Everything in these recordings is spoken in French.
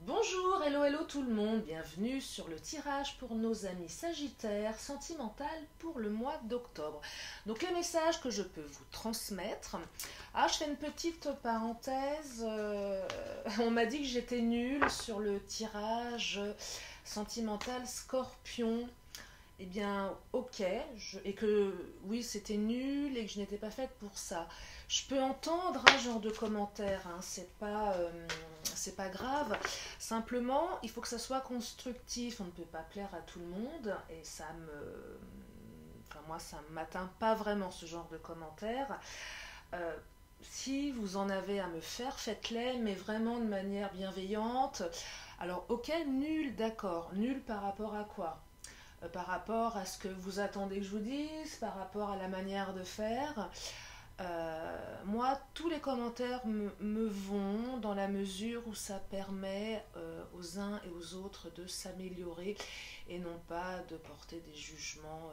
Bonjour, hello, hello tout le monde, bienvenue sur le tirage pour nos amis Sagittaires, sentimental pour le mois d'octobre. Donc les messages que je peux vous transmettre. Je fais une petite parenthèse, on m'a dit que j'étais nulle sur le tirage sentimental Scorpion. Eh bien, ok, et que oui, c'était nul et que je n'étais pas faite pour ça. Je peux entendre un genre de commentaire, hein, c'est pas grave. Simplement, il faut que ça soit constructif. On ne peut pas plaire à tout le monde et moi, ça ne m'atteint pas vraiment ce genre de commentaires. Euh, si vous en avez à me faire, faites-les, mais vraiment de manière bienveillante. Alors, ok, nul, d'accord. Nul par rapport à quoi? Par rapport à ce que vous attendez que je vous dise, par rapport à la manière de faire. Moi, tous les commentaires me vont dans la mesure où ça permet aux uns et aux autres de s'améliorer et non pas de porter des jugements.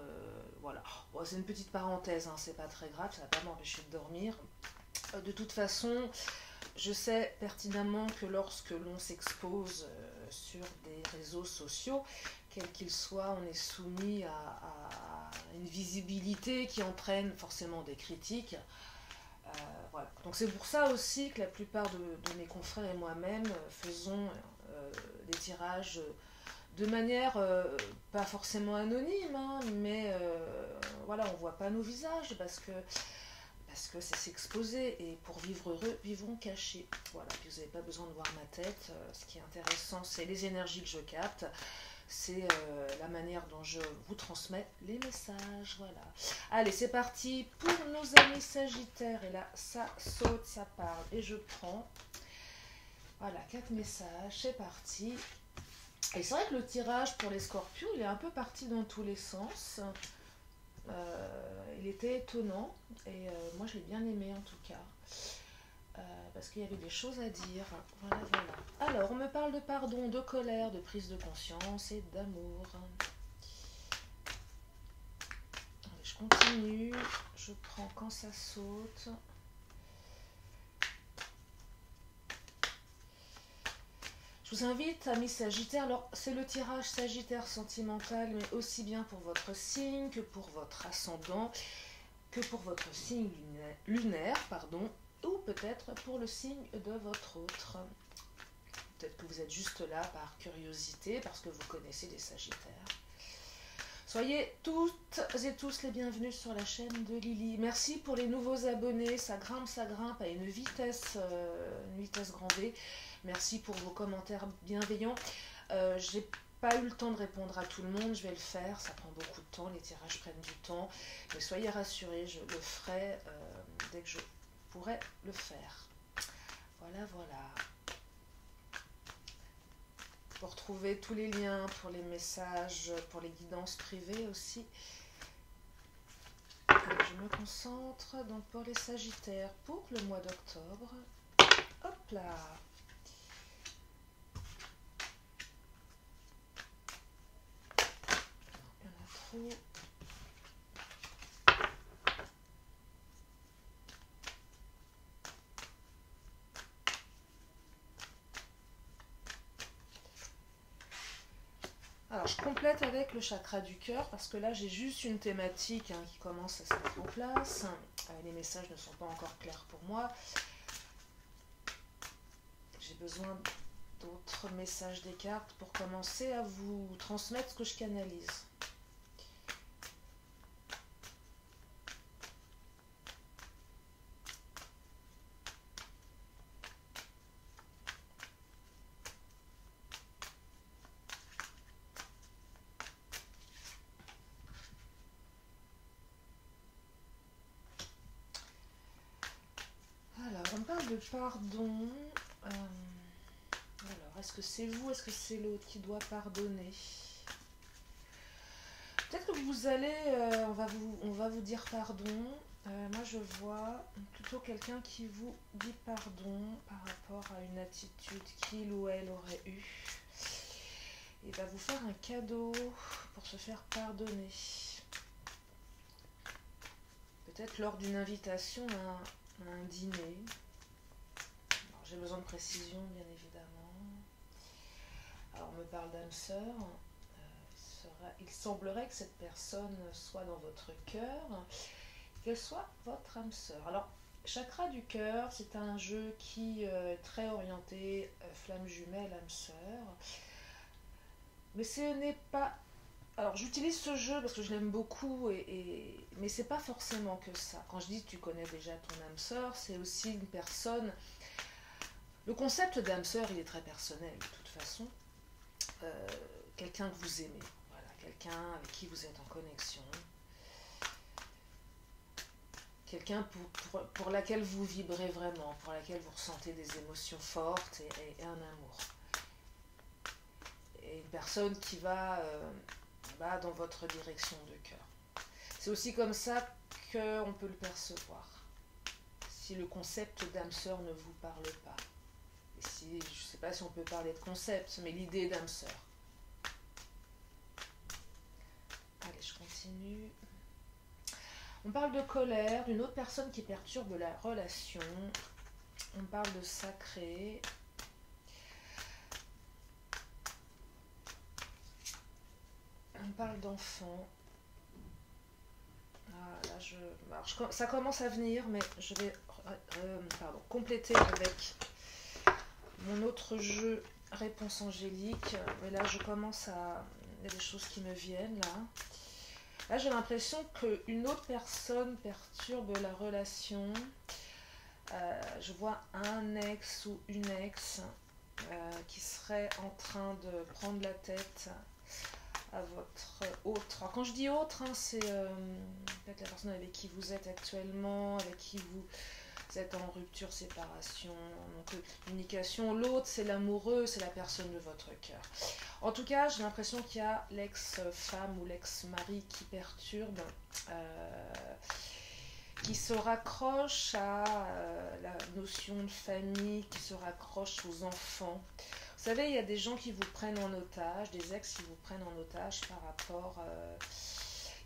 Voilà. Bon, c'est une petite parenthèse, hein, c'est pas très grave, ça va pas m'empêcher de dormir. De toute façon, je sais pertinemment que lorsque l'on s'expose sur des réseaux sociaux, quels qu'ils soient, on est soumis à une visibilité qui entraîne forcément des critiques. Voilà. Donc c'est pour ça aussi que la plupart de mes confrères et moi-même faisons des tirages de manière pas forcément anonyme, hein, mais voilà, on voit pas nos visages parce que c'est s'exposer et pour vivre heureux, vivons cachés. Voilà, puis vous n'avez pas besoin de voir ma tête. Ce qui est intéressant, c'est les énergies que je capte, c'est la manière dont je vous transmets les messages. Voilà. Allez, c'est parti pour nos amis Sagittaires. Et là, ça saute, ça parle. Et je prends, voilà, 4 messages. C'est parti. Et c'est vrai que le tirage pour les Scorpions, il est un peu parti dans tous les sens. Il était étonnant et moi je l'ai bien aimé en tout cas parce qu'il y avait des choses à dire. Voilà, voilà. Alors on me parle de pardon, de colère, de prise de conscience et d'amour. Je continue, je prends quand ça saute. Je vous invite, amis Sagittaires, alors c'est le tirage Sagittaire sentimental, mais aussi bien pour votre signe que pour votre ascendant, que pour votre signe lunaire, pardon, ou peut-être pour le signe de votre autre. Peut-être que vous êtes juste là par curiosité, parce que vous connaissez les Sagittaires. Soyez toutes et tous les bienvenus sur la chaîne de Lily. Merci pour les nouveaux abonnés, ça grimpe à une vitesse grand V. Merci pour vos commentaires bienveillants. J'ai pas eu le temps de répondre à tout le monde, je vais le faire, ça prend beaucoup de temps, les tirages prennent du temps, mais soyez rassurés, je le ferai dès que je pourrai le faire. Voilà, voilà. Pour retrouver tous les liens pour les messages, pour les guidances privées aussi. Alors, je me concentre donc pour les Sagittaires pour le mois d'octobre. Hop là! Il y en a trop. Alors je complète avec le chakra du cœur parce que là j'ai juste une thématique qui commence à se mettre en place. Les messages ne sont pas encore clairs pour moi. J'ai besoin d'autres messages des cartes pour commencer à vous transmettre ce que je canalise. Alors, on parle de pardon. Alors, est-ce que c'est vous, est-ce que c'est l'autre qui doit pardonner? Peut-être que vous allez, on va vous dire pardon. Moi, je vois plutôt quelqu'un qui vous dit pardon par rapport à une attitude qu'il ou elle aurait eue. Et va vous faire un cadeau pour se faire pardonner. Peut-être lors d'une invitation à un dîner. J'ai besoin de précision, bien évidemment. me parle d'âme sœur. Il semblerait que cette personne soit dans votre cœur, qu'elle soit votre âme sœur. Alors, chakra du cœur, c'est un jeu qui est très orienté flamme jumelle, âme sœur. Mais ce n'est pas... Alors, j'utilise ce jeu parce que je l'aime beaucoup, mais c'est pas forcément que ça. Quand je dis tu connais déjà ton âme sœur, c'est aussi une personne... Le concept d'âme sœur, il est très personnel de toute façon. Quelqu'un que vous aimez, voilà, quelqu'un avec qui vous êtes en connexion, quelqu'un pour laquelle vous vibrez vraiment, pour laquelle vous ressentez des émotions fortes et un amour. Et une personne qui va dans votre direction de cœur. C'est aussi comme ça qu'on peut le percevoir. Si le concept d'âme sœur ne vous parle pas. Et si, je ne sais pas si on peut parler de concept, mais l'idée d'âme sœur. Allez, je continue. On parle de colère, d'une autre personne qui perturbe la relation. On parle de sacré. On parle d'enfant. Ah, là, ça commence à venir, mais je vais compléter avec mon autre jeu réponse angélique. Mais là, il y a des choses qui me viennent là. Là, j'ai l'impression qu'une autre personne perturbe la relation. Je vois un ex ou une ex qui serait en train de prendre la tête à votre autre. Alors, quand je dis autre, hein, c'est peut-être la personne avec qui vous êtes actuellement, avec qui vous êtes en rupture, séparation, donc communication. L'autre, c'est l'amoureux, c'est la personne de votre cœur. En tout cas, j'ai l'impression qu'il y a l'ex-femme ou l'ex-mari qui perturbe, qui se raccroche à la notion de famille, qui se raccroche aux enfants. Vous savez, il y a des gens qui vous prennent en otage, des ex qui vous prennent en otage par rapport...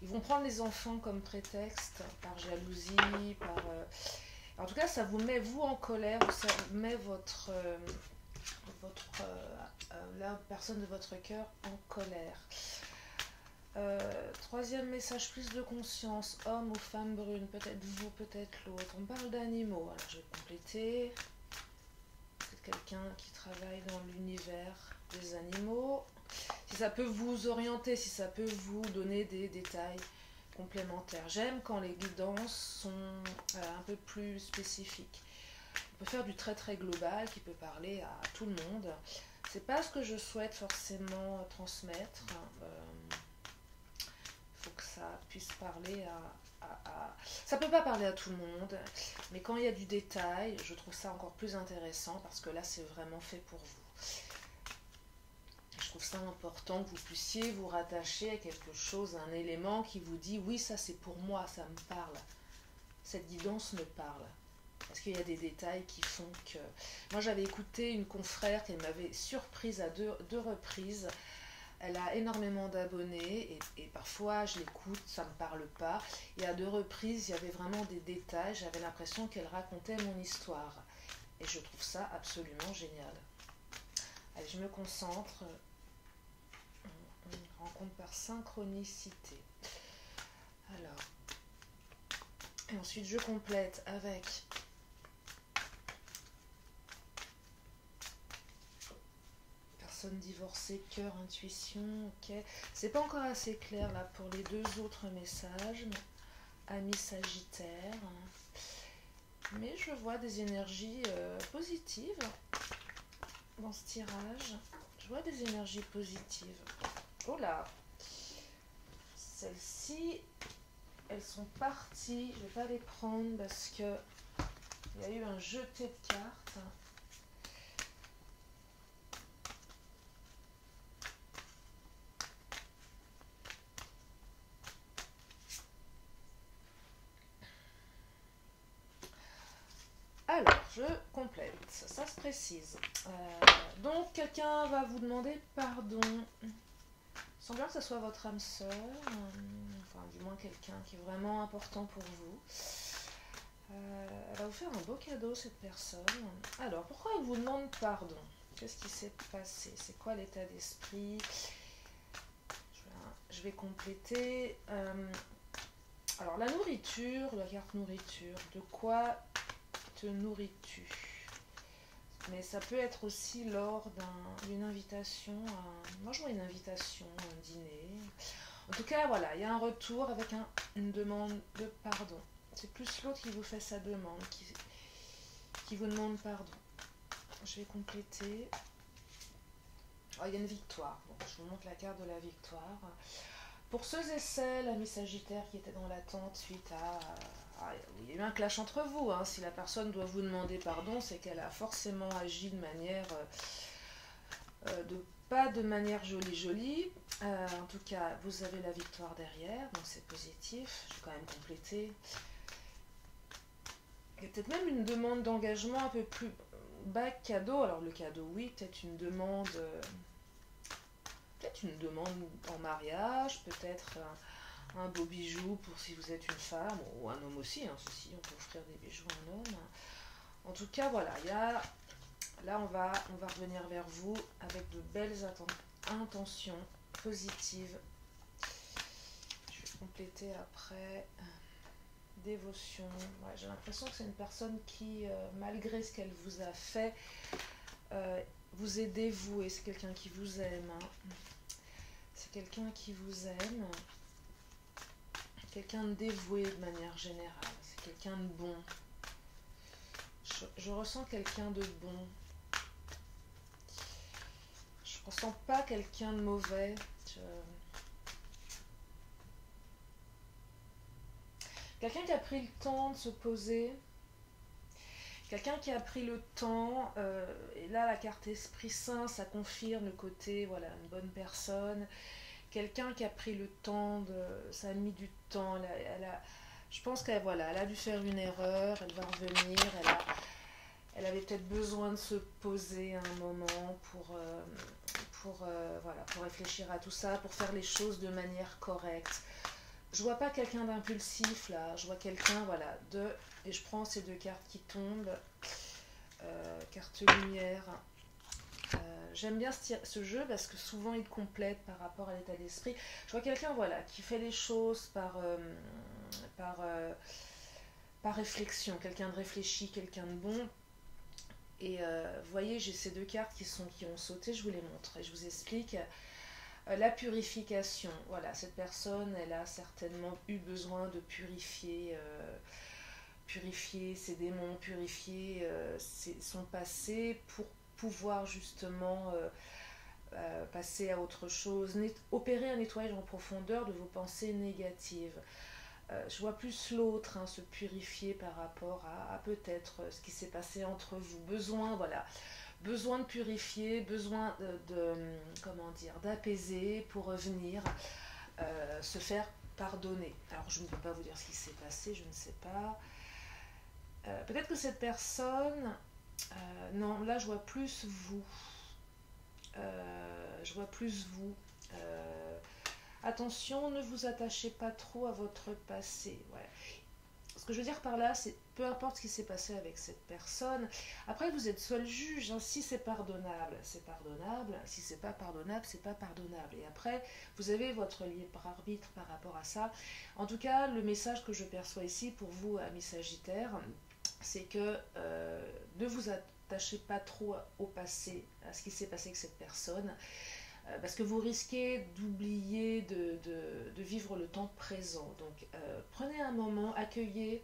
ils vont prendre les enfants comme prétexte, par jalousie, par... en tout cas, ça vous met, vous, en colère, ou ça met la personne de votre cœur en colère. Troisième message, prise de conscience, homme ou femme brune, peut-être vous, peut-être l'autre. On parle d'animaux, alors je vais compléter. C'est quelqu'un qui travaille dans l'univers des animaux. Si ça peut vous orienter, si ça peut vous donner des détails complémentaires. J'aime quand les guidances sont un peu plus spécifiques. On peut faire du très très global qui peut parler à tout le monde. C'est pas ce que je souhaite forcément transmettre. Il faut que ça puisse parler Ça peut pas parler à tout le monde, mais quand il y a du détail, je trouve ça encore plus intéressant parce que là, c'est vraiment fait pour vous. Je trouve ça important que vous puissiez vous rattacher à quelque chose, à un élément qui vous dit « Oui, ça c'est pour moi, ça me parle. Cette guidance me parle. » Parce qu'il y a des détails qui font que... Moi, j'avais écouté une confrère qui m'avait surprise à deux reprises. Elle a énormément d'abonnés et parfois je l'écoute, ça ne me parle pas. Et à 2 reprises, il y avait vraiment des détails. J'avais l'impression qu'elle racontait mon histoire. Et je trouve ça absolument génial. Allez, je me concentre. On rencontre par synchronicité. Alors. Et ensuite, je complète avec... divorcée, cœur, intuition, ok. C'est pas encore assez clair là pour les 2 autres messages. Ami Sagittaire. Mais je vois des énergies positives dans ce tirage. Je vois des énergies positives. Oh là! Celles-ci, elles sont parties. Je vais pas les prendre parce que il y a eu un jeté de cartes. Alors, je complète, ça se précise. Donc, quelqu'un va vous demander pardon. Il semble que ce soit votre âme sœur, enfin, du moins quelqu'un qui est vraiment important pour vous. Elle va vous faire un beau cadeau, cette personne. Alors, pourquoi elle vous demande pardon? Qu'est-ce qui s'est passé? C'est quoi l'état d'esprit? Je vais compléter. Alors, la nourriture, la carte nourriture. De quoi te nourris-tu? Mais ça peut être aussi lors d'une invitation. Moi, je vois une invitation, un dîner. En tout cas, voilà, il y a un retour avec une demande de pardon. C'est plus l'autre qui vous fait sa demande, qui vous demande pardon. Je vais compléter. Oh, il y a une victoire. Bon, je vous montre la carte de la victoire. Pour ceux et celles, amis Sagittaires, qui étaient dans l'attente suite il y a eu un clash entre vous. Hein. Si la personne doit vous demander pardon, c'est qu'elle a forcément agi de manière... pas de manière jolie. En tout cas, vous avez la victoire derrière, donc c'est positif. Je vais quand même compléter. Il y a peut-être même une demande d'engagement un peu plus bas que cadeau. Alors le cadeau, oui, peut-être une demande... peut-être une demande en mariage, peut-être un beau bijou pour si vous êtes une femme, ou un homme aussi, hein, ceci, on peut offrir des bijoux à un homme. En tout cas, voilà, là on va revenir vers vous avec de belles intentions positives. Je vais compléter après. Dévotion. Ouais, j'ai l'impression que c'est une personne qui, malgré ce qu'elle vous a fait, vous est dévouée. C'est quelqu'un qui vous aime. Hein. C'est quelqu'un qui vous aime. Quelqu'un de dévoué de manière générale. C'est quelqu'un de bon. Je ressens quelqu'un de bon. Je ressens pas quelqu'un de mauvais. Quelqu'un qui a pris le temps de se poser. Quelqu'un qui a pris le temps. Et là, la carte Esprit Saint, ça confirme le côté, voilà, une bonne personne. Quelqu'un qui a pris le temps, ça a mis du temps. Je pense qu'elle elle a dû faire une erreur. Elle va revenir. Elle avait peut-être besoin de se poser un moment pour réfléchir à tout ça, pour faire les choses de manière correcte. Je vois pas quelqu'un d'impulsif là, je vois quelqu'un, et je prends ces deux cartes qui tombent, carte lumière. J'aime bien ce jeu parce que souvent il complète par rapport à l'état d'esprit. Je vois quelqu'un, qui fait les choses par réflexion, quelqu'un de réfléchi, quelqu'un de bon. Et vous voyez, j'ai ces deux cartes qui ont sauté, je vous les montre et je vous explique. La purification, voilà, cette personne, elle a certainement eu besoin de purifier ses démons, purifier son passé pour pouvoir justement passer à autre chose, opérer un nettoyage en profondeur de vos pensées négatives. Je vois plus l'autre se purifier par rapport à peut-être ce qui s'est passé entre vous. Besoin de purifier, besoin d'apaiser pour revenir, se faire pardonner. Alors je ne peux pas vous dire ce qui s'est passé, je ne sais pas. Peut-être que cette personne, non, là je vois plus vous. Attention, ne vous attachez pas trop à votre passé. Ouais. Ce que je veux dire par là, c'est peu importe ce qui s'est passé avec cette personne. Après, vous êtes seul juge. Hein. Si c'est pardonnable, c'est pardonnable. Si c'est pas pardonnable, c'est pas pardonnable. Et après, vous avez votre libre arbitre par rapport à ça. En tout cas, le message que je perçois ici pour vous, amis Sagittaires, c'est que ne vous attachez pas trop au passé, à ce qui s'est passé avec cette personne. Parce que vous risquez d'oublier de vivre le temps présent. Donc prenez un moment, accueillez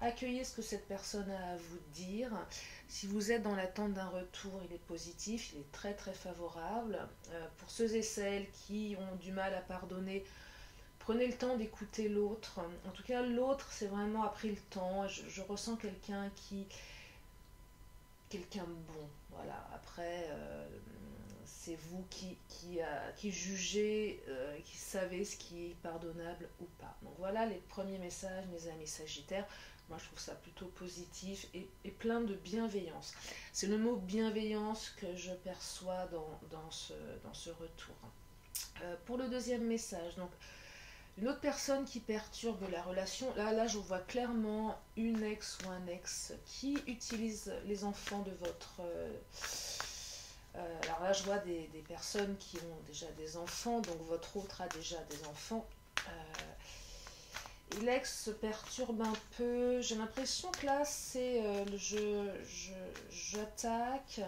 ce que cette personne a à vous dire. Si vous êtes dans l'attente d'un retour, il est positif, il est très très favorable. Pour ceux et celles qui ont du mal à pardonner, prenez le temps d'écouter l'autre. En tout cas, l'autre, c'est vraiment a pris le temps. Je ressens quelqu'un de bon. Voilà, après... c'est vous qui jugez, qui savez ce qui est pardonnable ou pas. Donc voilà les premiers messages, mes amis Sagittaires. Moi, je trouve ça plutôt positif et plein de bienveillance. C'est le mot bienveillance que je perçois dans ce retour. Pour le deuxième message, donc une autre personne qui perturbe la relation. Là, je vois clairement une ex ou un ex qui utilise les enfants de votre Alors là, je vois des personnes qui ont déjà des enfants, donc votre autre a déjà des enfants. Et l'ex se perturbe un peu. J'ai l'impression que là, c'est j'attaque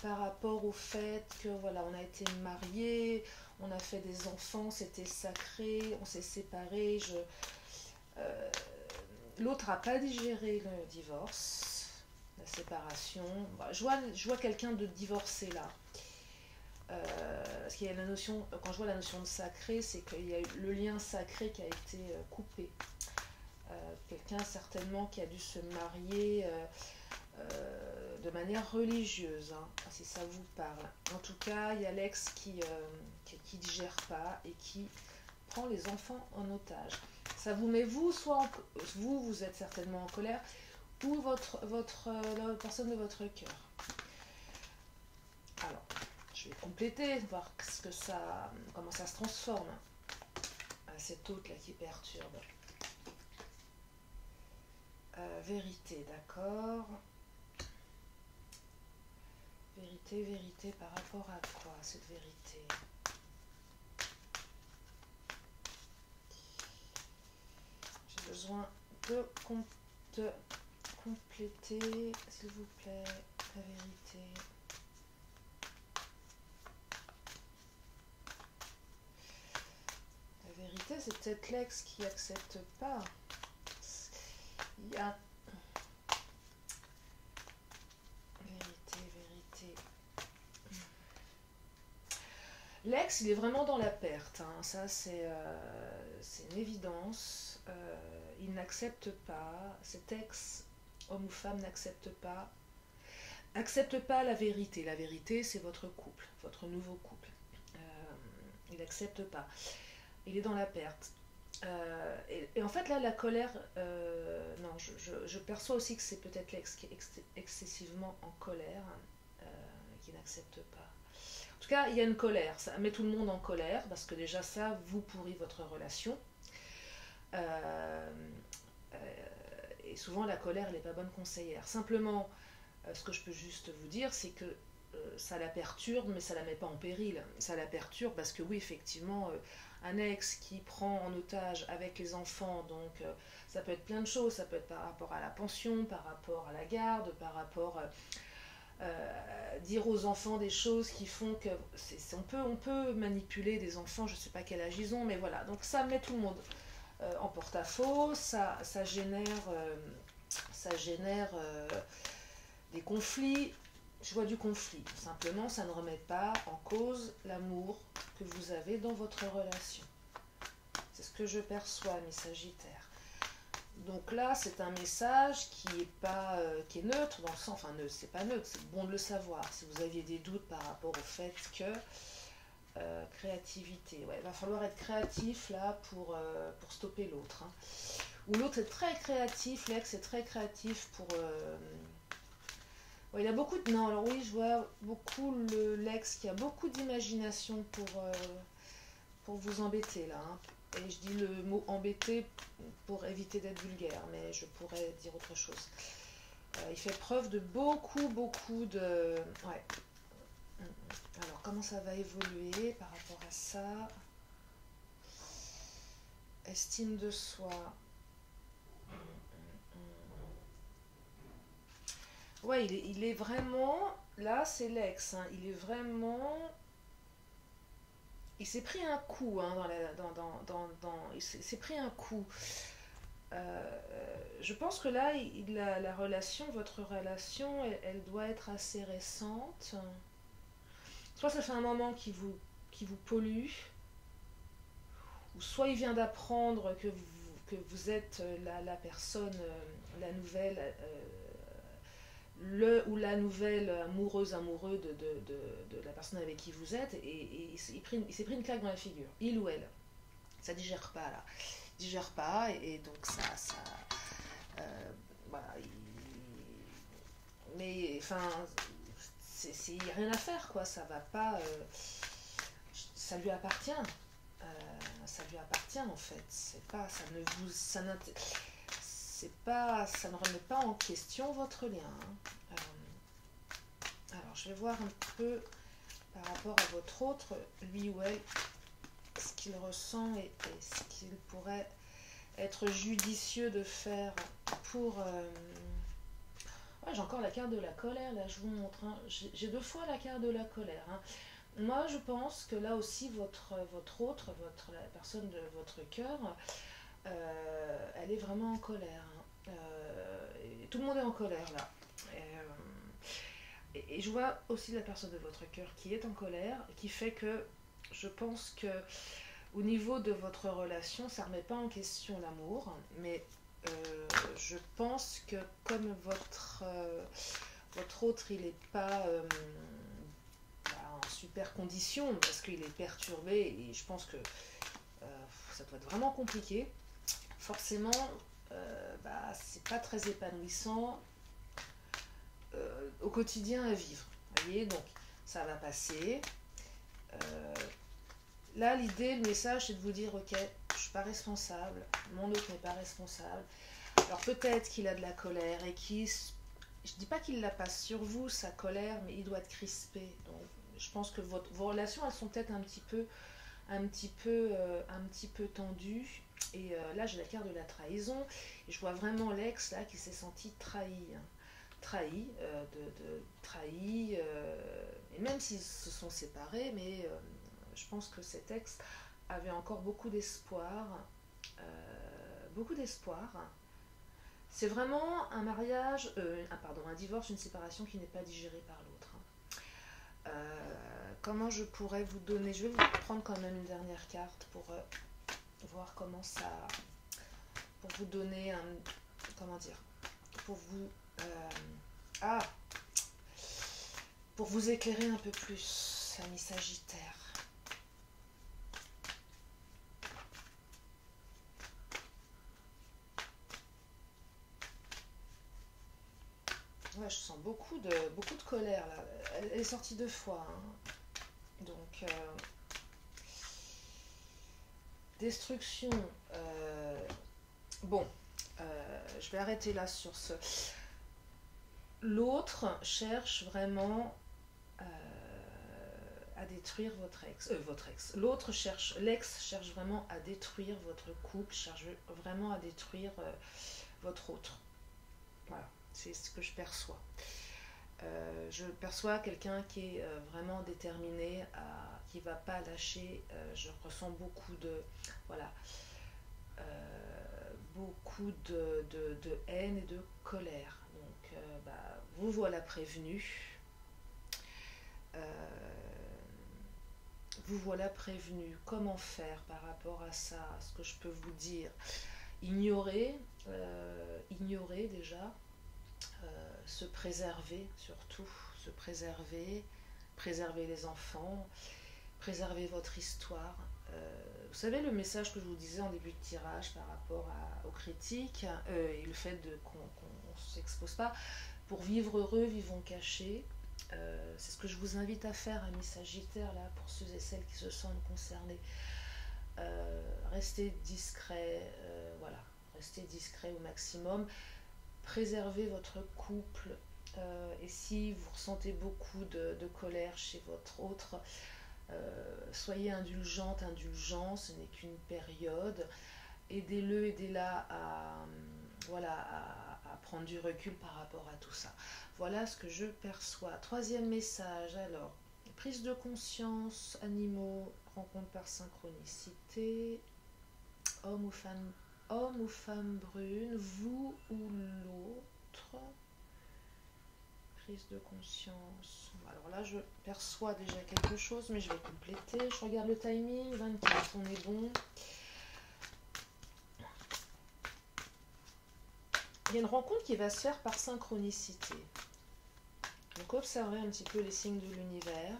par rapport au fait que voilà, on a été mariés, on a fait des enfants, c'était sacré, on s'est séparés. Euh, L'autre n'a pas digéré le divorce, la séparation. Bah, je vois quelqu'un de divorcé là. Parce qu'il y a la notion, quand je vois la notion de sacré, c'est qu'il y a eu le lien sacré qui a été coupé. Quelqu'un certainement qui a dû se marier de manière religieuse, hein, si ça vous parle. En tout cas, il y a l'ex qui digère pas et qui prend les enfants en otage. Ça vous met vous, vous êtes certainement en colère, ou la personne de votre cœur. Alors, je vais compléter, voir comment ça se transforme. Cette autre là qui perturbe. Vérité, d'accord. Vérité, par rapport à quoi cette vérité? J'ai besoin de compléter, s'il vous plaît, la vérité. La vérité, c'est peut-être l'ex qui accepte pas. Il y a vérité. L'ex, il est vraiment dans la perte, hein. Ça, c'est une évidence. Il n'accepte pas, cet ex, homme ou femme, n'accepte pas la vérité. La vérité, c'est votre couple, votre nouveau couple. Il n'accepte pas. Il est dans la perte. Et en fait, là, la colère, non, je perçois aussi que c'est peut-être l'ex qui est excessivement en colère, qui n'accepte pas. En tout cas, il y a une colère, ça met tout le monde en colère, parce que déjà ça, vous pourrit votre relation. Et souvent, la colère, elle n'est pas bonne conseillère. Simplement, ce que je peux juste vous dire, c'est que ça la perturbe, mais ça la met pas en péril. Ça la perturbe parce que oui, effectivement, un ex qui prend en otage avec les enfants, donc ça peut être plein de choses. Ça peut être par rapport à la pension, par rapport à la garde, par rapport dire aux enfants des choses qui font que on peut manipuler des enfants, je sais pas quel âge ils ont, mais voilà. Donc ça met tout le monde en porte-à-faux, ça génère des conflits. Je vois du conflit. Simplement, ça ne remet pas en cause l'amour que vous avez dans votre relation. C'est ce que je perçois, mes Sagittaires. Donc là, c'est un message qui est neutre, dans le sens, enfin neutre, c'est pas neutre, c'est bon de le savoir. Si vous aviez des doutes par rapport au fait que créativité, ouais, il va falloir être créatif là pour stopper l'autre. Hein. Ou l'autre est très créatif, l'ex est très créatif pour. Ouais, il a beaucoup de. Non, alors oui, je vois beaucoup l'ex qui a beaucoup d'imagination pour vous embêter là. Hein. Et je dis le mot embêter pour éviter d'être vulgaire, mais je pourrais dire autre chose. Il fait preuve de beaucoup de... Ouais. Alors, comment ça va évoluer par rapport à ça? Estime de soi. Ouais, il est vraiment... Là, c'est l'ex. Hein, il est vraiment... Il s'est pris un coup, hein, il s'est pris un coup. Je pense que là, la relation, votre relation, elle doit être assez récente. Soit ça fait un moment qui vous pollue, ou soit il vient d'apprendre que vous êtes la personne, la nouvelle, le ou la nouvelle amoureux de la personne avec qui vous êtes, et il s'est pris une claque dans la figure, il ou elle. Ça digère pas là. Digère pas, et donc ça voilà, mais enfin, il n'y a rien à faire, quoi. Ça va pas. Ça lui appartient. Ça lui appartient en fait. C'est pas. Ça ne vous. C'est pas. Ça ne remet pas en question votre lien. Hein. Alors, Alors, je vais voir un peu par rapport à votre autre, lui ou elle, ce qu'il ressent et ce qu'il pourrait être judicieux de faire pour... Ouais, j'ai encore la carte de la colère, là, je vous montre. Hein. J'ai 2 fois la carte de la colère. Hein. Moi, je pense que là aussi, la personne de votre cœur, elle est vraiment en colère. Hein. Et tout le monde est en colère, là. Et je vois aussi la personne de votre cœur qui est en colère, qui fait que je pense que au niveau de votre relation, ça ne remet pas en question l'amour, mais je pense que comme votre autre, il n'est pas en super condition, parce qu'il est perturbé, et je pense que ça doit être vraiment compliqué, forcément, c'est pas très épanouissant au quotidien à vivre. Vous voyez, donc ça va passer. Là, l'idée, le message, c'est de vous dire, ok, je suis pas responsable, mon autre n'est pas responsable. Alors peut-être qu'il a de la colère et je dis pas qu'il la passe sur vous, sa colère, mais il doit être crispé. Donc je pense que vos relations, elles sont peut-être un petit peu tendues. Et là, j'ai la carte de la trahison. Et je vois vraiment l'ex là qui s'est senti trahi. Hein. Trahi. Et même s'ils se sont séparés, mais je pense que cet ex avait encore beaucoup d'espoir. Beaucoup d'espoir. C'est vraiment un mariage, un divorce, une séparation qui n'est pas digérée par l'autre. Comment je pourrais vous donner, je vais vous prendre quand même une dernière carte pour voir comment ça, pour vous donner un, comment dire, pour vous, pour vous éclairer un peu plus, ami Sagittaire. Ouais, je sens beaucoup de colère là. Elle est sortie 2 fois. Hein. Donc, destruction. Bon, je vais arrêter là sur ce. L'autre cherche vraiment à détruire votre ex. L'ex cherche vraiment à détruire votre couple, cherche vraiment à détruire votre autre. Voilà, c'est ce que je perçois. Je perçois quelqu'un qui est vraiment déterminé, qui ne va pas lâcher. Je ressens beaucoup de, voilà, beaucoup de haine et de colère. Donc, vous voilà prévenu. Vous voilà prévenu. Comment faire par rapport à ça? Ce que je peux vous dire, ignorer déjà. Se préserver surtout, préserver les enfants, préserver votre histoire. Vous savez le message que je vous disais en début de tirage par rapport aux critiques et le fait qu'on ne s'expose pas. Pour vivre heureux, vivons cachés. C'est ce que je vous invite à faire, amis Sagittaires, là, pour ceux et celles qui se sentent concernés. Restez discret, voilà, restez discret au maximum. Préservez votre couple et si vous ressentez beaucoup de colère chez votre autre, soyez indulgente, indulgent, ce n'est qu'une période. Aidez-le, aidez-la à prendre du recul par rapport à tout ça. Voilà ce que je perçois. 3e message, alors, prise de conscience, animaux, rencontre par synchronicité, homme ou femme brune, vous ou l'autre, prise de conscience. Alors là, je perçois déjà quelque chose, mais je vais compléter. Je regarde le timing, 24, on est bon. Il y a une rencontre qui va se faire par synchronicité. Donc observez un petit peu les signes de l'univers.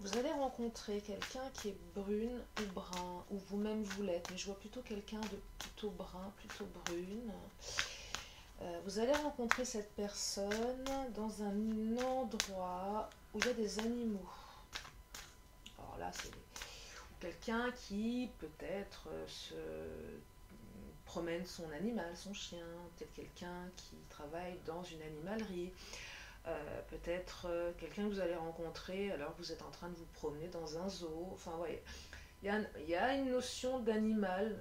Vous allez rencontrer quelqu'un qui est brune ou brun, ou vous-même vous l'êtes, mais je vois plutôt quelqu'un de plutôt brun, plutôt brune. Vous allez rencontrer cette personne dans un endroit où il y a des animaux. Alors là, c'est quelqu'un qui peut-être se promène son animal, son chien, peut-être quelqu'un qui travaille dans une animalerie, peut-être quelqu'un que vous allez rencontrer alors que vous êtes en train de vous promener dans un zoo. Enfin, ouais, il y a une notion d'animal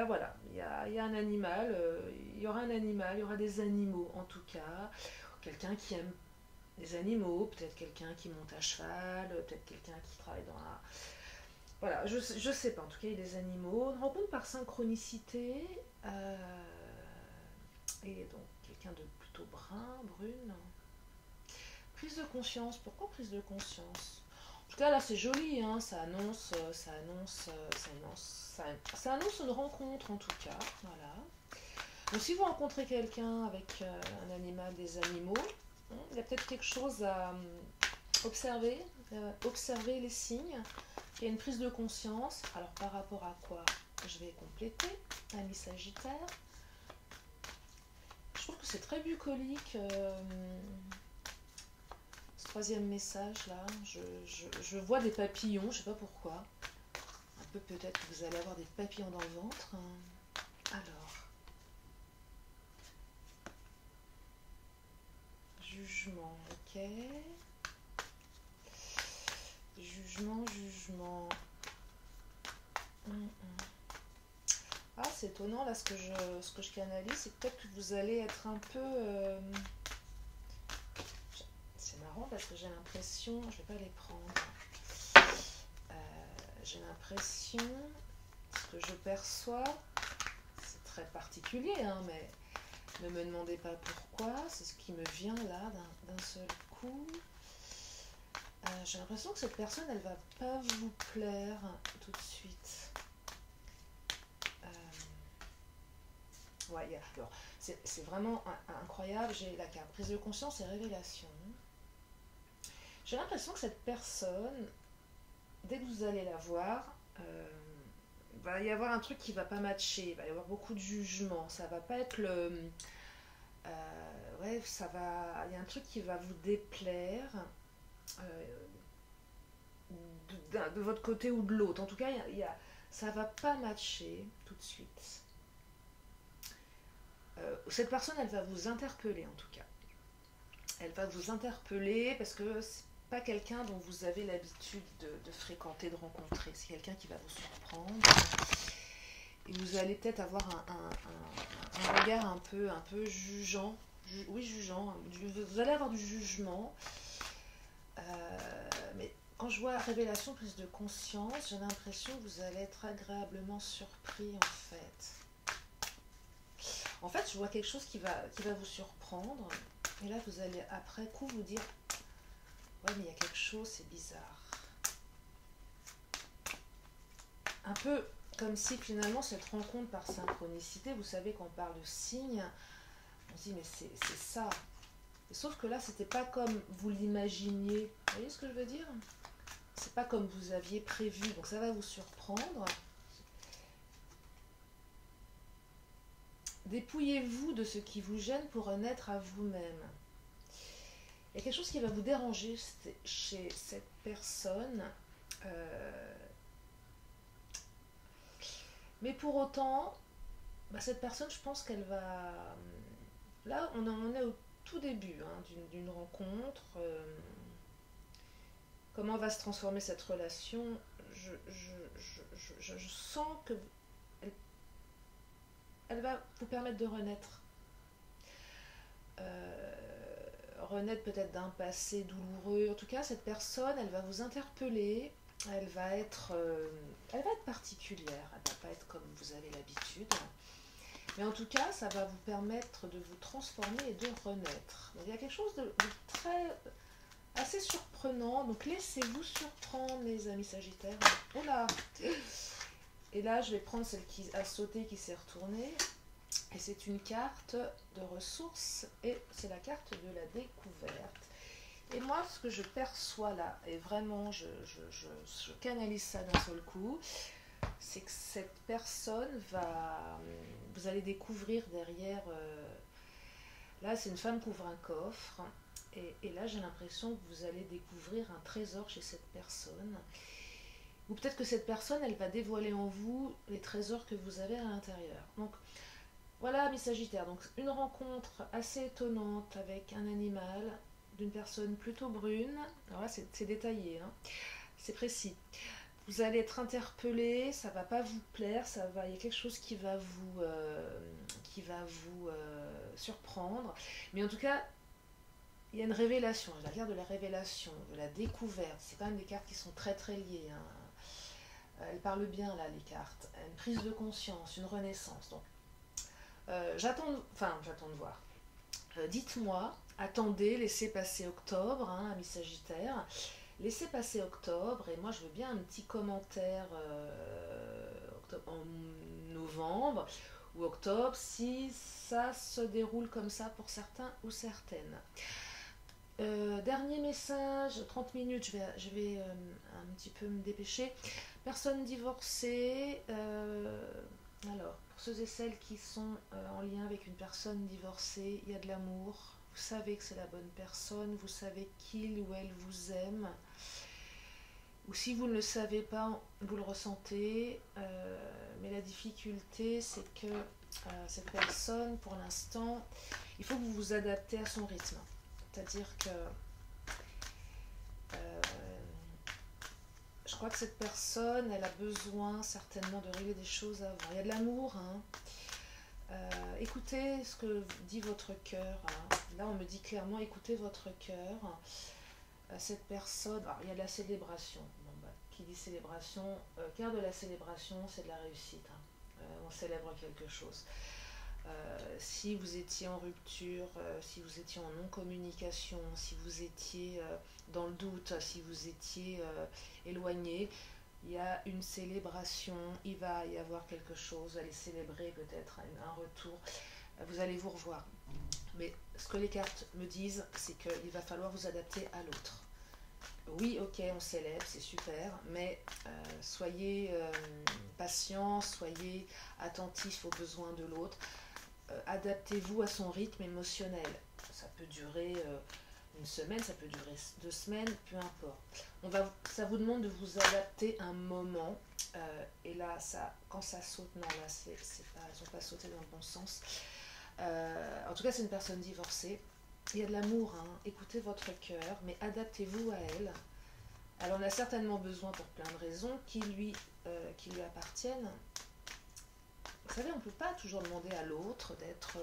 voilà, il y a un animal, il y aura un animal, il y aura des animaux en tout cas. Quelqu'un qui aime les animaux, peut-être quelqu'un qui monte à cheval, peut-être quelqu'un qui travaille dans la... Voilà, je sais pas, en tout cas il y a des animaux. Une rencontre par synchronicité, et donc quelqu'un de plutôt brun, brune. Prise de conscience, pourquoi prise de conscience? En tout cas là c'est joli, hein, ça annonce une rencontre en tout cas, voilà. Donc si vous rencontrez quelqu'un avec un animal, des animaux, il y a peut-être quelque chose à observer, observer les signes. Il y a une prise de conscience. Alors par rapport à quoi je vais compléter, ami Sagittaire. Je trouve que c'est très bucolique. Ce troisième message là, je vois des papillons, je sais pas pourquoi. Un peu peut-être que vous allez avoir des papillons dans le ventre. Alors, jugement, ok. Jugement. Ah, c'est étonnant là ce que je canalise, c'est peut-être que vous allez être un peu... C'est marrant parce que j'ai l'impression, je vais pas les prendre. J'ai l'impression, ce que je perçois, c'est très particulier, hein, mais ne me demandez pas pourquoi, c'est ce qui me vient là d'un seul coup. J'ai l'impression que cette personne, elle va pas vous plaire tout de suite. Ouais, alors, c'est vraiment incroyable. J'ai la carte prise de conscience et révélation. J'ai l'impression que cette personne, dès que vous allez la voir, va y avoir un truc qui va pas matcher. Il va y avoir beaucoup de jugement. Ça va pas être le... ouais, ça va... Il y a un truc qui va vous déplaire. De votre côté ou de l'autre. En tout cas, ça va pas matcher tout de suite. Cette personne, elle va vous interpeller en tout cas. Elle va vous interpeller parce que c'est pas quelqu'un dont vous avez l'habitude de fréquenter, de rencontrer. C'est quelqu'un qui va vous surprendre. Et vous allez peut-être avoir un regard un peu jugeant. Oui, jugeant. Vous allez avoir du jugement. Mais quand je vois révélation, prise de conscience, j'ai l'impression que vous allez être agréablement surpris en fait. En fait, je vois quelque chose qui va vous surprendre. Et là, vous allez après coup vous dire ouais, mais il y a quelque chose, c'est bizarre. Un peu comme si finalement cette rencontre par synchronicité, vous savez qu'on parle de signes, on se dit mais c'est ça. Et sauf que là, c'était pas comme vous l'imaginiez. Vous voyez ce que je veux dire? C'est pas comme vous aviez prévu. Donc ça va vous surprendre. Dépouillez-vous de ce qui vous gêne pour renaître à vous-même. Il y a quelque chose qui va vous déranger chez cette personne. Mais pour autant, cette personne, je pense qu'elle va... Là, on en est au tout début d'une rencontre. Comment va se transformer cette relation? Je sens que elle va vous permettre de renaître. Renaître peut-être d'un passé douloureux. En tout cas, cette personne, elle va vous interpeller. Elle va être particulière. Elle ne va pas être comme vous avez l'habitude. Mais en tout cas, ça va vous permettre de vous transformer et de renaître. Donc, il y a quelque chose de très... assez surprenant. Donc, laissez-vous surprendre, les amis Sagittaires. Oh là! Et là, je vais prendre celle qui a sauté, qui s'est retournée. Et c'est une carte de ressources. Et c'est la carte de la découverte. Et moi, ce que je perçois là, et vraiment, je canalise ça d'un seul coup, c'est que cette personne va... Vous allez découvrir derrière... là, c'est une femme qui ouvre un coffre. Et là, j'ai l'impression que vous allez découvrir un trésor chez cette personne. Ou peut-être que cette personne, elle va dévoiler en vous les trésors que vous avez à l'intérieur. Donc voilà, mes Sagittaires. Donc une rencontre assez étonnante avec un animal, d'une personne plutôt brune. Alors là, c'est détaillé, hein, c'est précis. Vous allez être interpellé, ça va pas vous plaire, il y a quelque chose qui va vous surprendre. Mais en tout cas, il y a une révélation, la carte de la révélation, de la découverte. C'est quand même des cartes qui sont très très liées, hein. Elles parlent bien là, les cartes. Une prise de conscience, une renaissance. Donc, j'attends de voir. Dites-moi, attendez, laissez passer octobre, hein, amis Sagittaire. Laissez passer octobre, et moi je veux bien un petit commentaire en novembre ou octobre, si ça se déroule comme ça pour certains ou certaines. Dernier message, 30 minutes, je vais un petit peu me dépêcher. Personne divorcée. Alors, pour ceux et celles qui sont en lien avec une personne divorcée, il y a de l'amour. Vous savez que c'est la bonne personne, vous savez qu'il ou elle vous aime. Ou si vous ne le savez pas, vous le ressentez. Mais la difficulté, c'est que cette personne, pour l'instant, il faut que vous vous adaptez à son rythme. C'est-à-dire que je crois que cette personne, elle a besoin certainement de régler des choses avant. Il y a de l'amour, hein. Écoutez ce que dit votre cœur, hein. Là, on me dit clairement, écoutez votre cœur. Cette personne, alors, il y a de la célébration. Bon, bah, qui dit célébration, cœur de la célébration, c'est de la réussite, hein. On célèbre quelque chose. Si vous étiez en rupture, si vous étiez en non-communication, si vous étiez dans le doute, si vous étiez éloigné, il y a une célébration, il va y avoir quelque chose, vous allez célébrer peut-être un retour, vous allez vous revoir. Mais ce que les cartes me disent, c'est qu'il va falloir vous adapter à l'autre. Oui, ok, on célèbre, c'est super, mais soyez patient, soyez attentif aux besoins de l'autre. Adaptez-vous à son rythme émotionnel. Ça peut durer une semaine, ça peut durer 2 semaines, peu importe. Ça vous demande de vous adapter un moment. Et là, quand ça saute, non, là, elles ne sont pas sautées dans le bon sens. En tout cas, c'est une personne divorcée. Il y a de l'amour, hein. Écoutez votre cœur, mais adaptez-vous à elle. Elle en a certainement besoin pour plein de raisons qui lui appartiennent. Vous savez, on ne peut pas toujours demander à l'autre d'être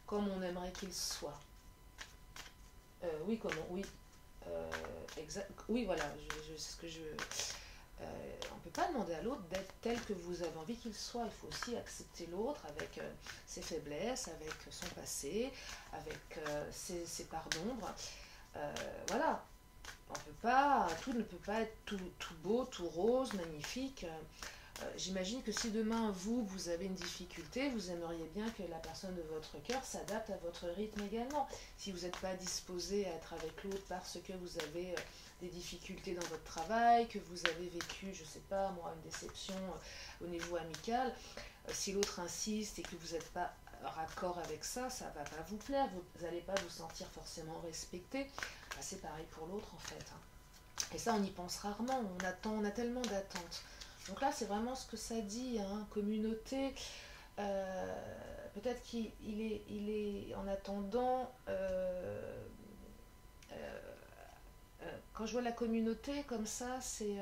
comme on aimerait qu'il soit. Oui, comment, oui. Exact. Oui, voilà, c'est ce que je... on ne peut pas demander à l'autre d'être tel que vous avez envie qu'il soit. Il faut aussi accepter l'autre avec ses faiblesses, avec son passé, avec ses parts d'ombre. Voilà. Tout ne peut pas être tout beau, tout rose, magnifique. J'imagine que si demain vous avez une difficulté, vous aimeriez bien que la personne de votre cœur s'adapte à votre rythme également. Si vous n'êtes pas disposé à être avec l'autre parce que vous avez des difficultés dans votre travail, que vous avez vécu, je ne sais pas moi, une déception au niveau amical, si l'autre insiste et que vous n'êtes pas raccord avec ça, ça ne va pas vous plaire, vous n'allez pas vous sentir forcément respecté. C'est pareil pour l'autre en fait, hein. Et ça on y pense rarement, on a tellement d'attentes. Donc là, c'est vraiment ce que ça dit, hein, communauté. Peut-être qu'il est en attendant. Quand je vois la communauté comme ça, c'est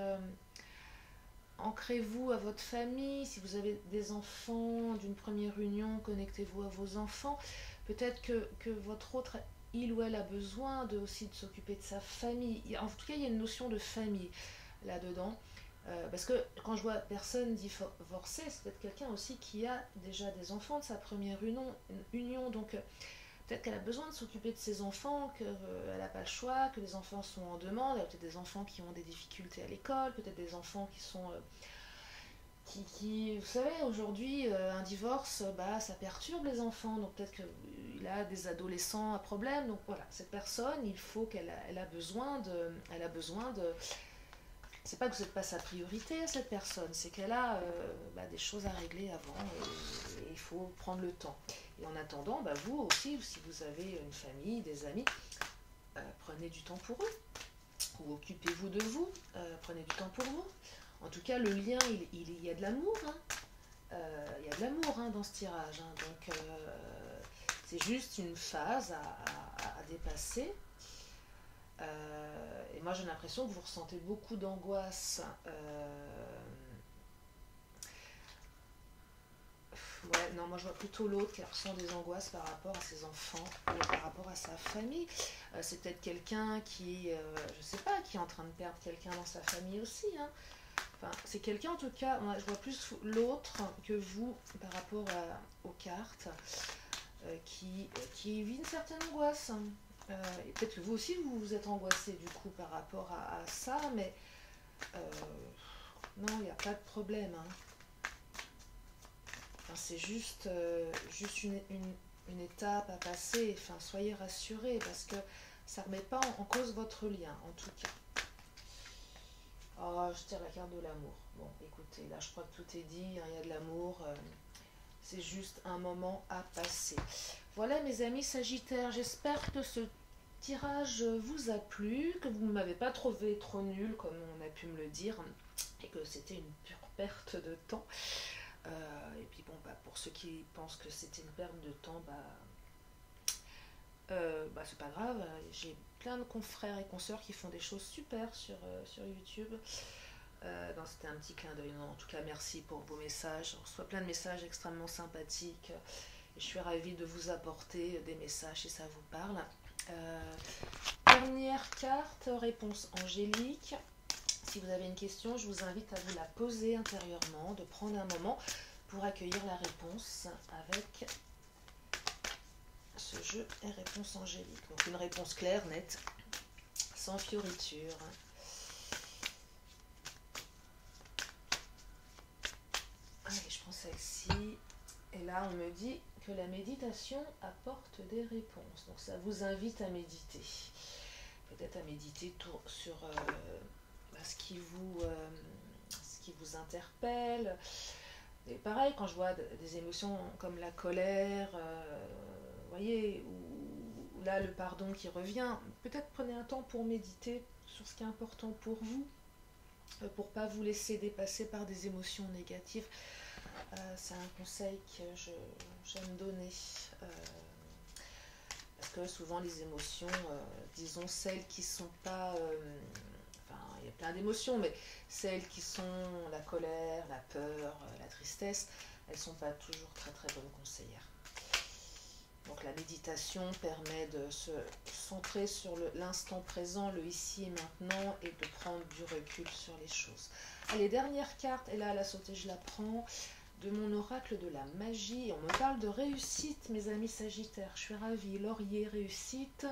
ancrez-vous à votre famille. Si vous avez des enfants d'une première union, connectez-vous à vos enfants. Peut-être que votre autre, il ou elle a besoin aussi de s'occuper de sa famille. En tout cas, il y a une notion de famille là-dedans. Parce que quand je vois personne divorcée, c'est peut-être quelqu'un aussi qui a déjà des enfants de sa première union, donc peut-être qu'elle a besoin de s'occuper de ses enfants, qu'elle n'a pas le choix, que les enfants sont en demande. Elle a peut-être des enfants qui ont des difficultés à l'école, peut-être des enfants qui sont... vous savez, aujourd'hui, un divorce, ça perturbe les enfants, donc peut-être qu'il a des adolescents à problème. Donc voilà, cette personne, il faut qu'elle a besoin de... C'est pas que vous n'êtes pas sa priorité à cette personne, c'est qu'elle a des choses à régler avant et il faut prendre le temps. Et en attendant, vous aussi, si vous avez une famille, des amis, prenez du temps pour eux ou occupez-vous de vous, prenez du temps pour vous. En tout cas, le lien, il y a de l'amour, hein. Il y a de l'amour, hein, dans ce tirage, hein. Donc, c'est juste une phase à dépasser. Et moi, j'ai l'impression que vous ressentez beaucoup d'angoisse. Ouais, non, moi je vois plutôt l'autre qui ressent des angoisses par rapport à ses enfants ou par rapport à sa famille. C'est peut-être quelqu'un qui, je sais pas, qui est en train de perdre quelqu'un dans sa famille aussi, hein. Enfin, c'est quelqu'un en tout cas, moi, je vois plus l'autre que vous par rapport aux cartes qui vit une certaine angoisse. Et peut-être que vous aussi vous êtes angoissé du coup par rapport à ça, mais euh, non, il n'y a pas de problème, hein. Enfin, c'est juste une étape à passer. Enfin, soyez rassurés parce que ça ne remet pas en cause votre lien, en tout cas. Oh, je tire la carte de l'amour. Bon, écoutez, là, je crois que tout est dit, hein, il y a de l'amour. C'est juste un moment à passer. Voilà, mes amis Sagittaires, j'espère que ce tirage vous a plu, que vous ne m'avez pas trouvé trop nul, comme on a pu me le dire, et que c'était une pure perte de temps. Et puis bon, bah, pour ceux qui pensent que c'était une perte de temps, bah, c'est pas grave. J'ai plein de confrères et consoeurs qui font des choses super sur YouTube. Non, c'était un petit clin d'œil. En tout cas, merci pour vos messages. On reçoit plein de messages extrêmement sympathiques. Et je suis ravie de vous apporter des messages si ça vous parle. Dernière carte, réponse angélique. Si vous avez une question, je vous invite à vous la poser intérieurement, de prendre un moment pour accueillir la réponse avec ce jeu et réponse angélique. Donc une réponse claire, nette, sans fioriture. Allez, je prends celle-ci. Et là, on me dit que la méditation apporte des réponses. Donc ça vous invite à méditer. Peut-être à méditer sur ce qui vous interpelle. Et pareil, quand je vois des émotions comme la colère, voyez, ou là le pardon qui revient, peut-être prenez un temps pour méditer sur ce qui est important pour vous, pour pas vous laisser dépasser par des émotions négatives. C'est un conseil que j'aime donner. Parce que souvent les émotions, disons celles qui sont pas... enfin, il y a plein d'émotions, mais celles qui sont la colère, la peur, la tristesse, elles ne sont pas toujours très très bonnes conseillères. Donc la méditation permet de se centrer sur l'instant présent, le ici et maintenant, et de prendre du recul sur les choses. Allez, dernière carte, et là, à la sautée, je la prends, de mon oracle de la magie. On me parle de réussite, mes amis Sagittaires. Je suis ravie. Laurier, réussite.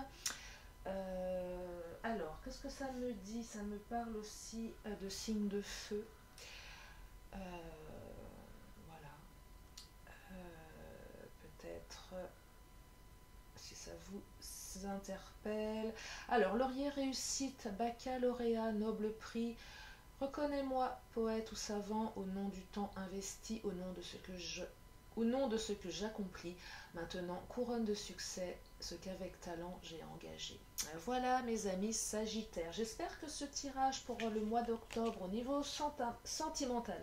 Alors, qu'est-ce que ça me dit? Ça me parle aussi de signes de feu. Voilà. Peut-être si ça vous interpelle. Alors, laurier, réussite, baccalauréat, noble prix. Reconnais-moi, poète ou savant, au nom du temps investi, au nom de ce que j'accomplis. Maintenant, couronne de succès, ce qu'avec talent j'ai engagé. Voilà, mes amis Sagittaires. J'espère que ce tirage pour le mois d'octobre au niveau sentimental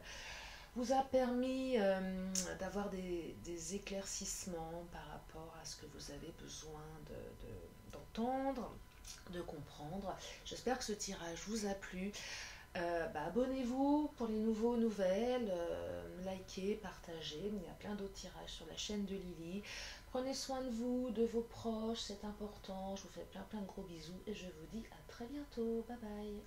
vous a permis d'avoir des éclaircissements par rapport à ce que vous avez besoin d'entendre, de comprendre. J'espère que ce tirage vous a plu. Abonnez-vous pour les nouvelles, likez, partagez. Il y a plein d'autres tirages sur la chaîne de Lily. Prenez soin de vous, de vos proches, c'est important. Je vous fais plein de gros bisous et je vous dis à très bientôt. Bye bye.